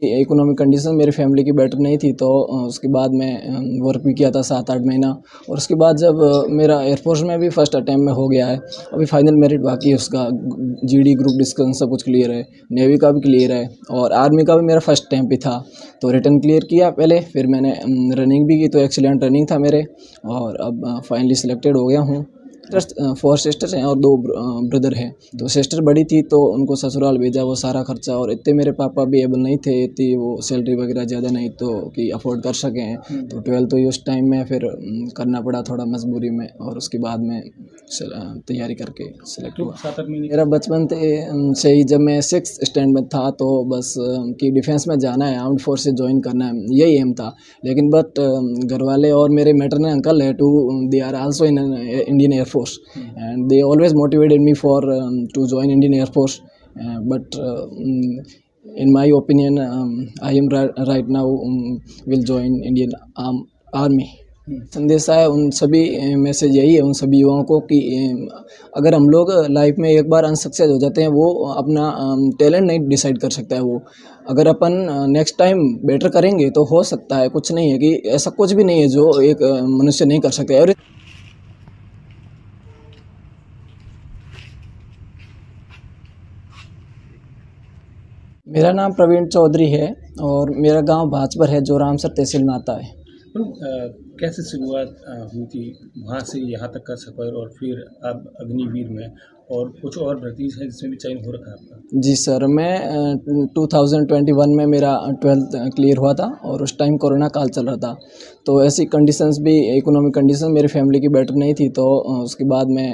Economic condition मेरी family की better नहीं थी, तो उसके बाद मैं वर्क भी किया था 7-8 महीना। और उसके बाद जब मेरा एयरफोर्स में भी फर्स्ट अटैम्प्ट में हो गया है, अभी फाइनल मेरिट बाकी है उसका, जीडी ग्रुप डिस्कशन सब कुछ क्लियर है, नेवी का भी क्लियर है और आर्मी का भी मेरा फर्स्ट अटैम्प्ट ही था। तो रिटर्न क्लियर किया पहले, फिर मैंने रनिंग भी की, तो एक्सीलेंट रनिंग था मेरे और अब फाइनली सिलेक्टेड हो गया हूँ। 4 सिस्टर हैं और 2 ब्रदर हैं। तो सिस्टर बड़ी थी तो उनको ससुराल भेजा, वो सारा खर्चा, और इतने मेरे पापा भी एबल नहीं थे, इतनी वो सैलरी वगैरह ज़्यादा नहीं तो कि अफोर्ड कर सकें। तो 12th तो उस टाइम में फिर करना पड़ा थोड़ा मजबूरी में, और उसके बाद में तैयारी करके सेलेक्ट हुआ। 7-8 महीने मेरा बचपन से ही जब मैं 6th स्टैंड में था तो बस कि डिफेंस में जाना है, आर्म्ड फोर्सेस ज्वाइन करना है, यही एम था। लेकिन बट घर वाले और मेरे मैटरनल अंकल है they are also in Indian Air Force and they always motivated me for to join Indian Air Force, but in my opinion I am right now will join Indian army. संदेश है उन सभी message यही है उन सभी युवाओं को कि अगर हम लोग लाइफ में एक बार अनसक्सेस हो जाते हैं, वो अपना टैलेंट नहीं डिसाइड कर सकता है। वो अगर अपन नेक्स्ट टाइम बेटर करेंगे तो हो सकता है, कुछ नहीं है कि ऐसा कुछ भी नहीं है जो एक मनुष्य नहीं कर सकता। और मेरा नाम प्रवीण चौधरी है और मेरा गांव भाजपर है जो रामसर तहसील में आता है। तो कैसे शुरुआत हुई थी वहाँ से यहाँ तक का सफ़र, और फिर अब अग्निवीर में और कुछ और भर्ती है जिसमें भी चयन हो रखा है आपका? जी सर, मैं 2021 में मेरा 12th क्लियर हुआ था और उस टाइम कोरोना काल चल रहा था, तो ऐसी कंडीशंस भी, इकोनॉमिक कंडीशन मेरी फैमिली की बेटर नहीं थी, तो उसके बाद मैं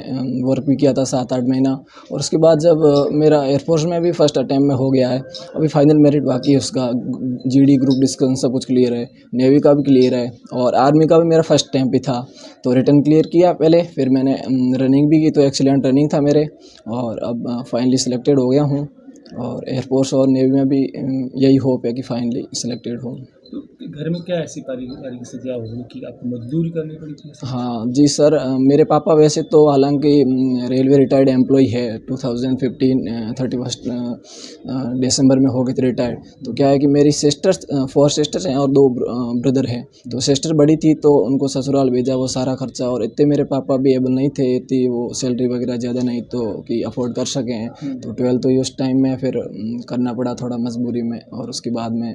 वर्क भी किया था 7-8 महीना। और उसके बाद जब मेरा एयरफोर्स में भी फर्स्ट अटैम्प्ट में हो गया है, अभी फाइनल मेरिट बाकी है उसका, जीडी ग्रुप डिस्कशन सब कुछ क्लियर है, नेवी का भी क्लियर है और आर्मी का भी मेरा फर्स्ट अटैम्प्ट ही था। तो रिटर्न क्लियर किया पहले, फिर मैंने रनिंग भी की, तो एक्सीलेंट रनिंग था मेरे और अब फाइनली सिलेक्टेड हो गया हूँ। और एयरफोर्स और नेवी में भी यही होप है कि फाइनली सिलेक्टेड हूँ। तो घर में क्या ऐसी पारिवारिक स्थितियाँ हुई कि आपको मजदूरी करनी पड़ी थी? हाँ जी सर, मेरे पापा वैसे तो हालांकि रेलवे रिटायर्ड एम्प्लॉय है, 2015 31 दिसंबर में हो गए थे रिटायर्ड। तो क्या है कि मेरी सिस्टर्स 4 सिस्टर्स हैं और 2 ब्रदर हैं। तो सिस्टर बड़ी थी तो उनको ससुराल भेजा, वो सारा खर्चा, और इतने मेरे पापा भी एबल नहीं थे, इतनी वो सैलरी वगैरह ज़्यादा नहीं तो कि अफोर्ड कर सकें। तो 12th तो उस टाइम में फिर करना पड़ा थोड़ा मजबूरी में, और उसके बाद में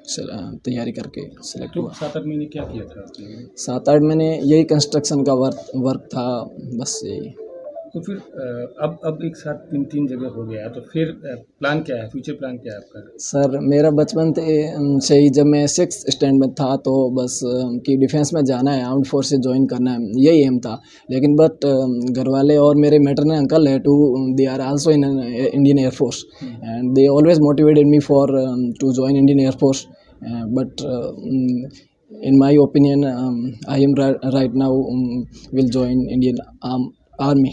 तैयारी करके सेलेक्ट हुआ। 7-8 महीने क्या किया था आपने? 7-8 महीने यही कंस्ट्रक्शन का वर्क था, बस यही। तो फिर अब एक साथ 3 जगह हो गया, तो फिर प्लान क्या है, फ्यूचर प्लान क्या है आपका? सर मेरा बचपन से ही जब मैं 6th स्टैंड में था तो बस कि डिफेंस में जाना है, आर्म्ड फोर्सेस ज्वाइन करना है, यही एम था। लेकिन बट घर वाले और मेरे मैटरनल अंकल है they are also in Indian Air Force and they always motivated me for to join Indian Air Force, but in my opinion I am right now will join Indian army.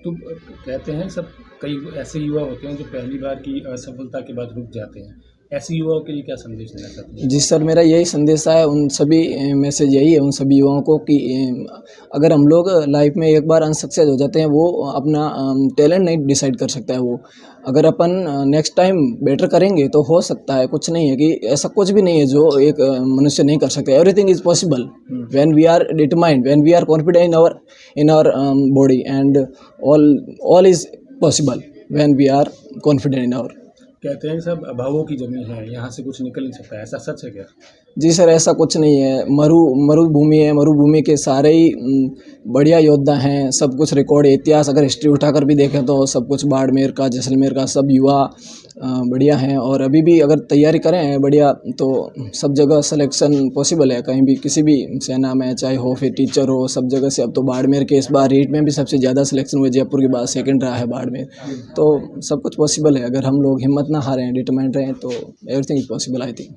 तो कहते हैं सब, कई ऐसे युवा होते हैं जो पहली बार की असफलता के बाद रुक जाते हैं, ऐसे युवाओं के लिए क्या संदेश देना चाहते हैं? जी सर, मेरा यही संदेश है उन सभी मैसेज यही है उन सभी युवाओं को कि अगर हम लोग लाइफ में एक बार अनसक्सेस हो जाते हैं, वो अपना टैलेंट नहीं डिसाइड कर सकता है। वो अगर अपन नेक्स्ट टाइम बेटर करेंगे तो हो सकता है, कुछ नहीं है कि ऐसा कुछ भी नहीं है जो एक मनुष्य नहीं कर सकता। Everything is possible when we are determined, when we are confident in our body, and all is possible when we are confident in our. कहते हैं सब अभावों की ज़मीन है, यहाँ से कुछ निकल नहीं सकता, ऐसा सच है क्या? जी सर, ऐसा कुछ नहीं है। मरुभूमि है, मरुभूमि के सारे ही बढ़िया योद्धा हैं, सब कुछ रिकॉर्ड है, इतिहास अगर हिस्ट्री उठाकर भी देखें तो सब कुछ, बाड़मेर का, जैसलमेर का, सब युवा बढ़िया हैं और अभी भी अगर तैयारी करें बढ़िया तो सब जगह सिलेक्शन पॉसिबल है। कहीं भी किसी भी सेना में, चाहे हो फिर टीचर हो, सब जगह से। अब तो बाड़मेर के इस बार रीट में भी सबसे ज़्यादा सिलेक्शन हुए, जयपुर के बाद सेकंड रहा है बाड़मेर। तो सब कुछ पॉसिबल है, अगर हम लोग हिम्मत ना हारें, डिटरमाइंड रहें तो everything is possible I think.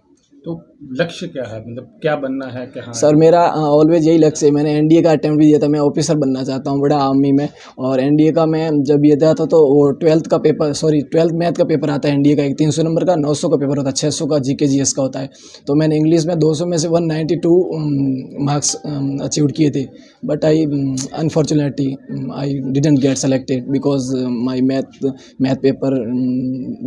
तो लक्ष्य क्या है, मतलब क्या बनना है, क्या सर मेरा ऑलवेज यही लक्ष्य है। मैंने एनडीए का अटेम्प्ट भी दिया था, मैं ऑफिसर बनना चाहता हूँ बड़ा आर्मी में। और एनडीए का मैं जब ये दिया था तो वो 12th मैथ का पेपर आता है एनडीए का, एक 300 नंबर का, 900 का पेपर होता है, 600 का जीके जीएस का होता है। तो मैंने इंग्लिश में 200 में से 192 मार्क्स अचीव किए थे। But I unfortunately I didn't get selected because my math paper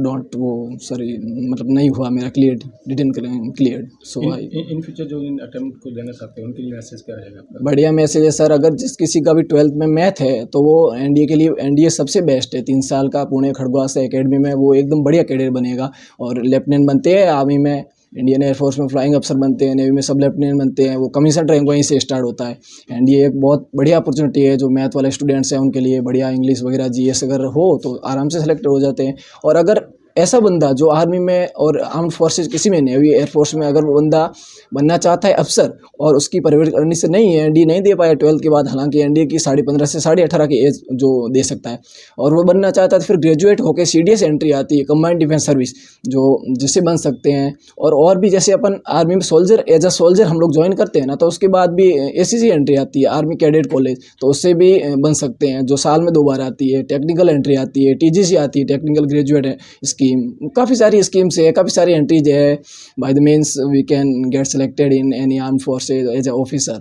don't वो सॉरी मतलब नहीं हुआ मेरा didn't clear. So I in future जो इन अटेम्प्ट को देना चाहते हैं उनके लिए मैसेज क्या रहेगा आपका? बढ़िया मैसेज है सर। अगर जिस किसी का भी 12th में मैथ है तो वो एनडीए के लिए, एनडीए सबसे बेस्ट है। 3 साल का पुणे खड़गवास एकेडमी में वो एकदम बढ़िया कैरियर बनेगा और लेफ्टिनेंट बनते हैं आर्मी में, इंडियन एयरफोर्स में फ्लाइंग अफसर बनते हैं, नेवी में सब लेफ्टिनेंट बनते हैं। वो कमीशन रैंक वहीं से स्टार्ट होता है। एंड ये एक बहुत बढ़िया अपॉर्चुनिटी है जो मैथ वाले स्टूडेंट्स हैं उनके लिए। बढ़िया इंग्लिश वगैरह जीएस अगर हो तो आराम से सेलेक्ट हो जाते हैं। और अगर ऐसा बंदा जो आर्मी में और आर्म्ड फोर्सेज किसी में, नेवी एयरफोर्स में अगर वो बंदा बनना चाहता है अफसर और उसकी परवरिश करने से नहीं है, एनडीए नहीं दे पाया 12th के बाद, हालांकि एनडीए की 15.5 से 18.5 की एज जो दे सकता है, और वो बनना चाहता है तो फिर ग्रेजुएट होकर सीडीएस एंट्री आती है, कंबाइंड डिफेंस सर्विस, जो जिससे बन सकते हैं। और भी जैसे अपन आर्मी में सोल्जर, एज अ सोल्जर हम लोग ज्वाइन करते हैं ना, तो उसके बाद भी एसीसी एंट्री आती है, आर्मी कैडेट कॉलेज, तो उससे भी बन सकते हैं, जो साल में 2 बार आती है। टेक्निकल एंट्री आती है, टीजीसी आती है, टेक्निकल ग्रेजुएट स्कीम, काफ़ी सारी स्कीम्स है, काफ़ी सारी एंट्रीज है। By the means we can get selected in any armed forces as a officer.